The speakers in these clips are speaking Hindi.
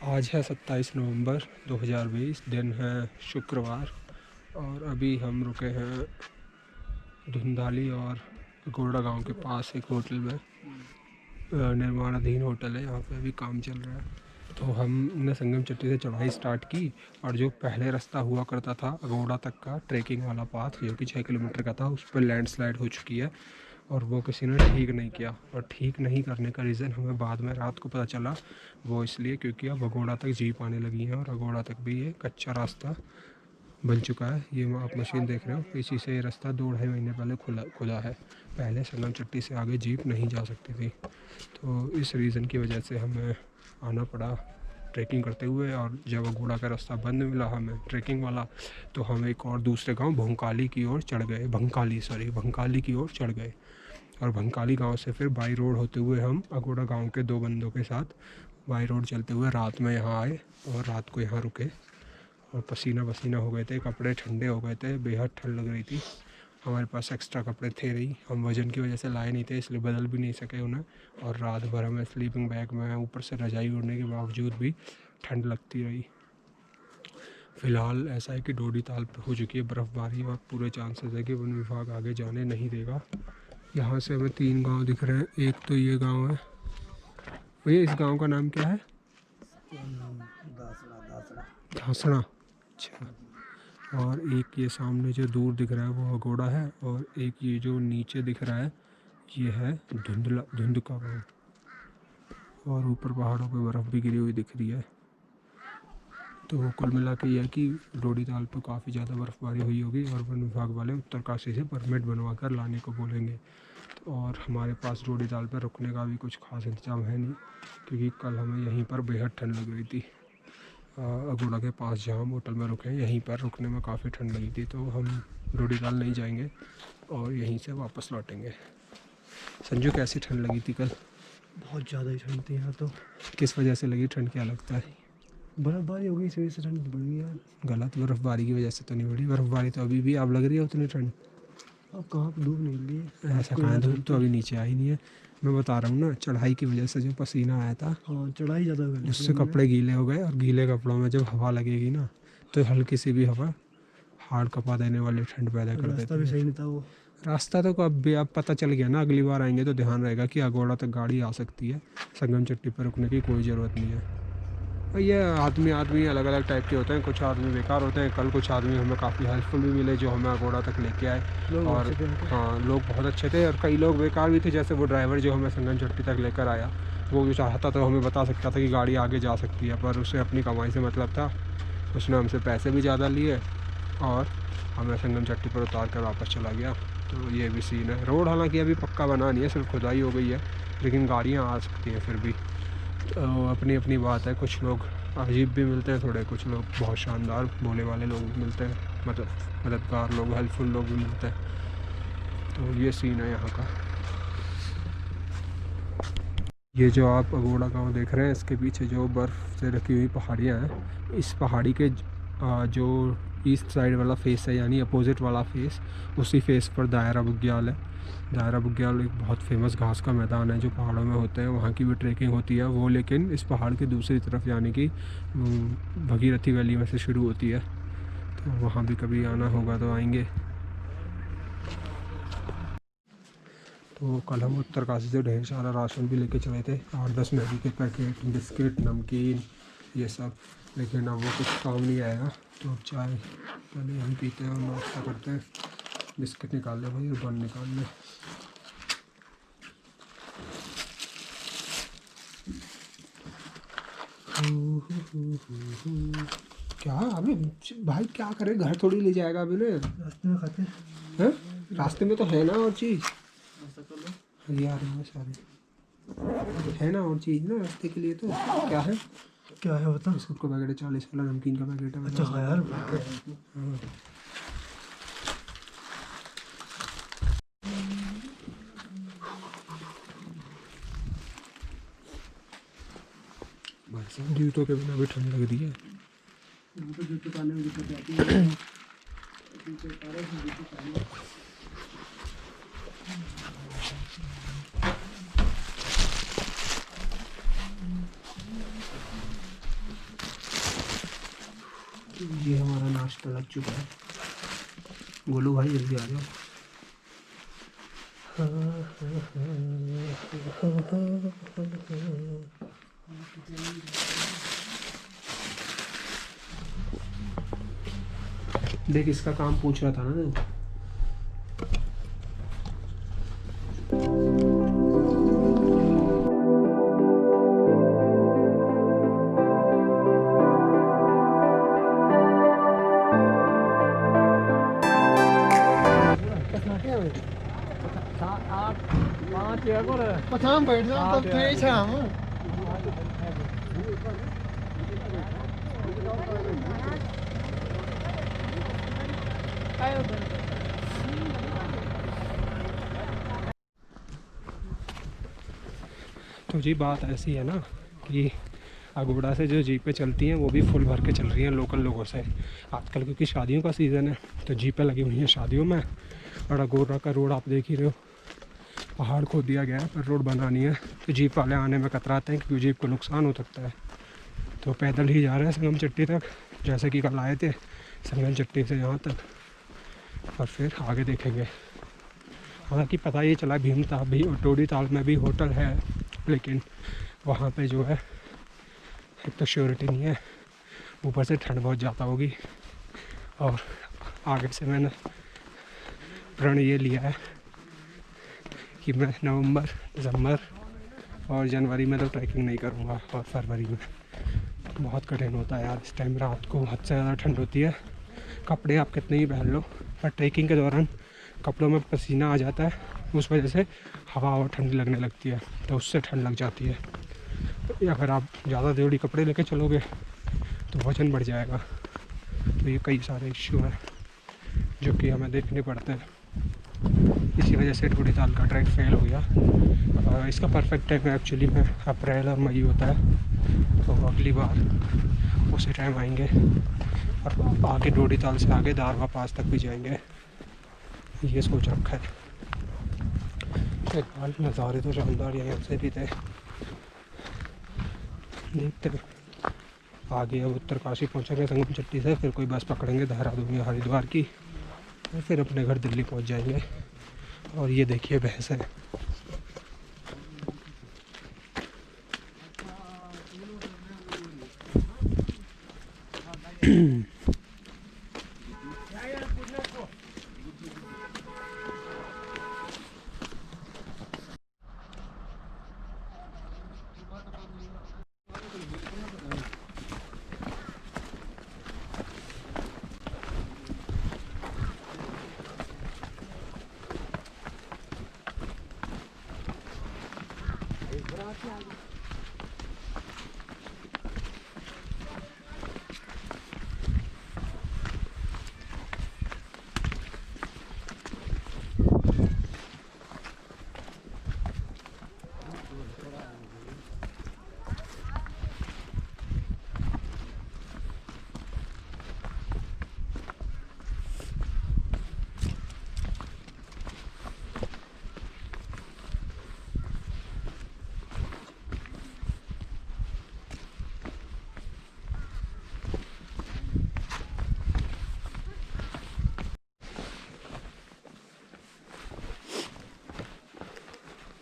आज है 27 नवंबर 2020, दिन है शुक्रवार। और अभी हम रुके हैं धुंधाली और गोड़ा गांव के पास एक होटल में। निर्माणाधीन होटल है, यहाँ पे अभी काम चल रहा है। तो हमने संगम चट्टी से चढ़ाई स्टार्ट की और जो पहले रास्ता हुआ करता था अगोड़ा तक का ट्रैकिंग वाला पाथ जो कि 6 किलोमीटर का था, उस पर लैंडस्लाइड हो चुकी है और वो किसी ने ठीक नहीं किया। और ठीक नहीं करने का रीज़न हमें बाद में रात को पता चला, वो इसलिए क्योंकि अब अगोड़ा तक जीप आने लगी है और अगोड़ा तक भी ये कच्चा रास्ता बन चुका है। ये आप मशीन देख रहे हो, इसी से ये रास्ता 2-2.5 महीने पहले खुला है। पहले संगम चट्टी से आगे जीप नहीं जा सकती थी, तो इस रीज़न की वजह से हमें आना पड़ा ट्रैकिंग करते हुए। और जब अगोड़ा का रास्ता बंद मिला हमें ट्रैकिंग वाला, तो हम एक और दूसरे गांव भंकाली की ओर चढ़ गए। भंकाली की ओर चढ़ गए और भंकाली गांव से फिर बाई रोड होते हुए हम अगोड़ा गांव के 2 बंदों के साथ बाई रोड चलते हुए रात में यहाँ आए और रात को यहाँ रुके। और पसीना पसीना हो गए थे, कपड़े ठंडे हो गए थे, बेहद ठंड लग रही थी। हमारे पास एक्स्ट्रा कपड़े थे नहीं, हम वज़न की वजह से लाए नहीं थे, इसलिए बदल भी नहीं सके उन्हें। और रात भर हमें स्लीपिंग बैग में ऊपर से रजाई उड़ने के बावजूद भी ठंड लगती रही। फ़िलहाल ऐसा है कि डोडी ताल पर हो चुकी है बर्फ़बारी और पूरे चांसेस है कि वन विभाग आगे जाने नहीं देगा। यहाँ से हमें 3 गांव दिख रहे हैं। एक तो ये गांव है भैया, इस गांव का नाम क्या है? धासड़ा। अच्छा। और एक ये सामने जो दूर दिख रहा है वो अगोड़ा है, और एक ये जो नीचे दिख रहा है ये है धुंध का गाँव। और ऊपर पहाड़ों पे बर्फ़ भी गिरी हुई दिख रही है। तो कुल मिला के यह है कि डोडी ताल पे काफ़ी ज़्यादा बर्फ़बारी हुई होगी और वन विभाग वाले उत्तरकाशी से परमिट बनवा कर लाने को बोलेंगे। और हमारे पास डोडी ताल पर रुकने का भी कुछ खास इंतजाम है नहीं, क्योंकि कल हमें यहीं पर बेहद ठंड लग रही थी। अगोड़ा के पास जहाँ हम होटल में रुके यहीं पर रुकने में काफ़ी ठंड लगी थी, तो हम डोडी ताल नहीं जाएंगे और यहीं से वापस लौटेंगे। संजू, कैसी ठंड लगी थी कल? बहुत ज़्यादा ही ठंड थी यहाँ तो। किस वजह से लगी ठंड, क्या लगता है? बर्फ़बारी हो गई, इस वजह से ठंड बढ़ गई यार। गलत, बर्फ़बारी की वजह से तो नहीं बढ़ी, बर्फ़बारी तो अभी भी अब लग रही है उतनी ठंड। अब कहाँ पर धूप निकली है? ऐसा कहाँ, धूप तो अभी नीचे आई नहीं है। मैं बता रहा हूँ ना, चढ़ाई की वजह से जो पसीना आया था, हाँ चढ़ाई ज़्यादा हो गई, उससे कपड़े गीले हो गए। और गीले कपड़ों में जब हवा लगेगी ना, तो हल्की सी भी हवा हाड़ कपा देने वाली ठंड पैदा कर देती है। रास्ता भी सही नहीं था वो। रास्ता तो अब पता चल गया ना, अगली बार आएंगे तो ध्यान रहेगा कि अगोड़ा तक गाड़ी आ सकती है, संगम चट्टी पर रुकने की कोई ज़रूरत नहीं है। और ये आदमी अलग अलग टाइप के होते हैं, कुछ आदमी बेकार होते हैं। कल कुछ आदमी हमें काफ़ी हेल्पफुल भी मिले जो हमें अगोड़ा तक लेके आए। और हाँ, लोग बहुत अच्छे थे और कई लोग बेकार भी थे, जैसे वो ड्राइवर जो हमें संगम चट्टी तक लेकर आया, वो जो चाहता तो हमें बता सकता था कि गाड़ी आगे जा सकती है, पर उसे अपनी कमाई से मतलब था। उसने हमसे पैसे भी ज़्यादा लिए और हमें संगम चट्टी पर उतार कर वापस चला गया। तो ये भी सीन है। रोड हालांकि अभी पक्का बना नहीं है, सिर्फ खुदाई हो गई है, लेकिन गाड़ियाँ आ सकती हैं फिर भी। तो अपनी अपनी बात है। कुछ लोग अजीब भी मिलते हैं थोड़े, कुछ लोग बहुत शानदार भोले वाले लोग भी मिलते हैं, मददगार लोग, हेल्पफुल लोग भी मिलते हैं। तो ये सीन है यहाँ का। ये जो आप अगोड़ा गांव देख रहे हैं, इसके पीछे जो बर्फ़ से ढकी हुई पहाड़ियाँ हैं, इस पहाड़ी के जो ईस्ट साइड वाला फेस है, यानी अपोजिट वाला फेस, उसी फेस पर दायरा बुग्याल है। दायरा बुग्याल एक बहुत फेमस घास का मैदान है जो पहाड़ों में होते हैं, वहाँ की भी ट्रैकिंग होती है वो, लेकिन इस पहाड़ की दूसरी तरफ यानी कि भगीरथी वैली में से शुरू होती है। तो वहाँ भी कभी आना होगा तो आएंगे। तो कल हम उत्तरकाशी से ढेर सारा राशन भी लेके चले थे, 8-10 मैगी के पैकेट, बिस्किट, नमकीन, ये सब। लेकिन अब वो कुछ काम नहीं आएगा, तो अब चाय पहले यहीं पीते हैं और नाश्ता करते हैं। बिस्किट निकाल ले भाई और बन निकाल ले। क्या अभी भाई क्या करे, घर थोड़ी ले जाएगा अभी ने। रास्ते में खाते हैं, रास्ते में तो है ना और चीज़ यार, सारे है ना और चीज़ ना रास्ते के लिए। तो क्या है, क्या है बता। बिस्कुट का पैकेट है, 40 वाला नमकीन का पैकेट है। अच्छा हाँ यार। जूतों के बिना भी ठंड लग रही है। जूते पहनने में दिक्कत आती है। ये हमारा नाश्ता लग चुका है। गोलू भाई जल्दी आ जाओ। देख इसका काम पूछ रहा था ना। पठाम बैठ जाओ तब फिर ही छाम तो जी बात ऐसी है ना कि अगोड़ा से जो जीपें चलती हैं वो भी फुल भर के चल रही हैं लोकल लोगों से आजकल, क्योंकि शादियों का सीज़न है तो जीपें लगी हुई हैं शादियों में। और अगोड़ा का रोड आप देख ही रहे हो, पहाड़ खोद दिया गया है पर रोड बनानी है, तो जीप वाले आने में कतराते हैं क्योंकि जीप को नुकसान हो सकता है। तो पैदल ही जा रहे हैं संगम चट्टी तक, जैसे कि कल आए थे संगम चट्टी से यहाँ तक, और फिर आगे देखेंगे। हालांकि पता ये चला भीमताल भी और टोडी ताल में भी होटल है, लेकिन वहाँ पे जो है एक तो श्योरिटी नहीं है, ऊपर से ठंड बहुत ज़्यादा होगी। और आगे से मैंने प्रण ये लिया है कि मैं नवंबर, दिसंबर और जनवरी में तो ट्रैकिंग नहीं करूँगा, और फरवरी में बहुत कठिन होता है यार। इस टाइम रात को हद से ज़्यादा ठंड होती है, कपड़े आप कितने ही पहन लो पर ट्रैकिंग के दौरान कपड़ों में पसीना आ जाता है, उस वजह से हवा और ठंडी लगने लगती है, तो उससे ठंड लग जाती है। तो अगर आप ज़्यादा जोड़ी कपड़े लेके चलोगे तो वजन बढ़ जाएगा। तो ये कई सारे इश्यू हैं जो कि हमें देखने पड़ते हैं। इसी वजह से टोडी ताल का ट्रैक फेल हो गया। इसका परफेक्ट टाइम एक्चुअली में अप्रैल और मई होता है, तो अगली बार उसी टाइम आएंगे और आगे टोडी ताल से आगे दारवा पास तक भी जाएंगे, ये सोच रखा है। फिलहाल नज़ारे तो शानदार यहाँ से भी थे, देखते हैं आगे। अब उत्तरकाशी पहुँचेंगे संगम चट्टी से, फिर कोई बस पकड़ेंगे देहरादून या हरिद्वार की, और फिर अपने घर दिल्ली पहुँच जाएंगे। और ये देखिए भैंस है।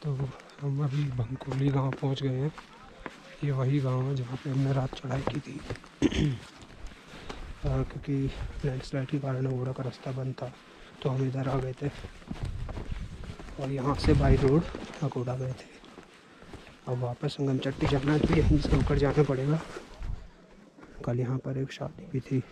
तो हम अभी भंकोली गांव पहुंच गए हैं। ये वही गांव है जहाँ पे हमने रात चढ़ाई की थी। क्योंकि लैंडस्लाइड के कारण घोड़ा का रास्ता बंद था, तो हम इधर आ गए थे और यहाँ से बाई रोड अकोड़ा गए थे। अब वापस संगम चट्टी जाना है तो यहीं से होकर जाना पड़ेगा। कल यहाँ पर एक शादी भी थी।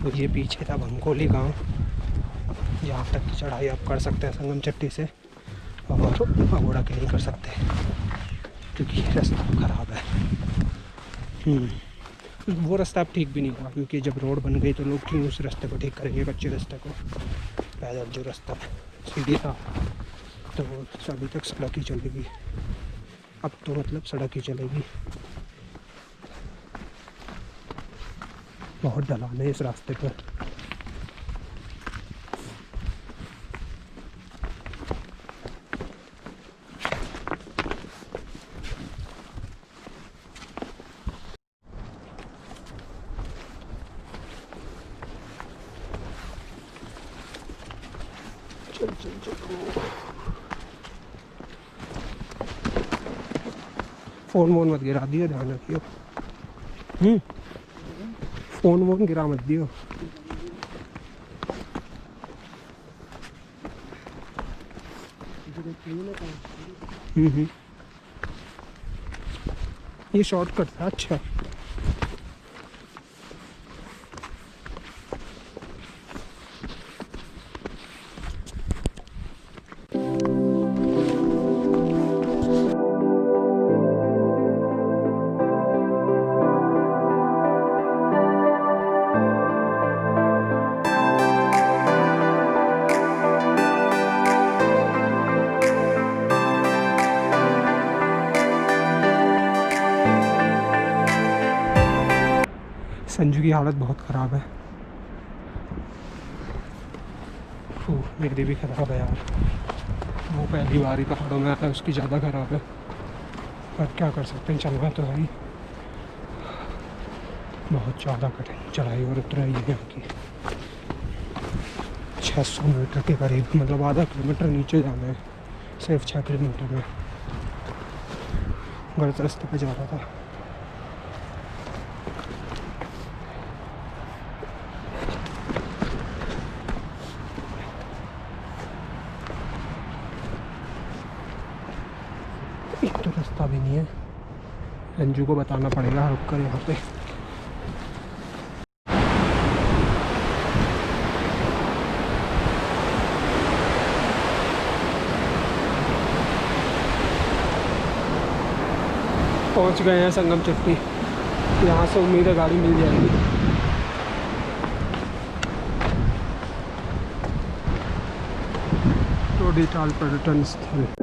तो ये पीछे था भंकोली गांव, यहाँ तक की चढ़ाई आप कर सकते हैं संगम चट्टी से, और पगोड़ा के नहीं कर सकते क्योंकि रास्ता ख़राब है। वो रास्ता अब ठीक भी नहीं हुआ क्योंकि जब रोड बन गई तो लोग क्यों उस रास्ते को ठीक करेंगे, कच्चे रास्ते को। पैदल जो रास्ता सीधी था तो वो अभी तक सड़क ही चलेगी, अब तो मतलब सड़क ही चलेगी। बहुत ढलान है इस रास्ते पर। चल चल चलो, फोन वोन मत गिरा दियो, ध्यान रखियो। फोन वोन गिरा मत दियो। ये शॉर्टकट था। अच्छा संजू की हालत बहुत ख़राब है। मेरी भी ख़राब है यार, वो पहली बार ही पहाड़ों में आता है, उसकी ज़्यादा ख़राब है, पर क्या कर सकते हैं, चलना तो है ही। बहुत ज़्यादा कठिन चढ़ाई और उतराई है यहाँ की। 600 मीटर के करीब, मतलब आधा किलोमीटर नीचे जाना है सिर्फ 6 किलोमीटर में। गलत रास्ते पे जा रहा था। एक तो रास्ता भी नहीं है, अंजू को बताना पड़ेगा रुक कर यहाँ पे। पहुँच गए हैं संगम चट्टी, यहाँ से उम्मीद है गाड़ी मिल जाएगी। टोडी ताल पर्यटन स्थल।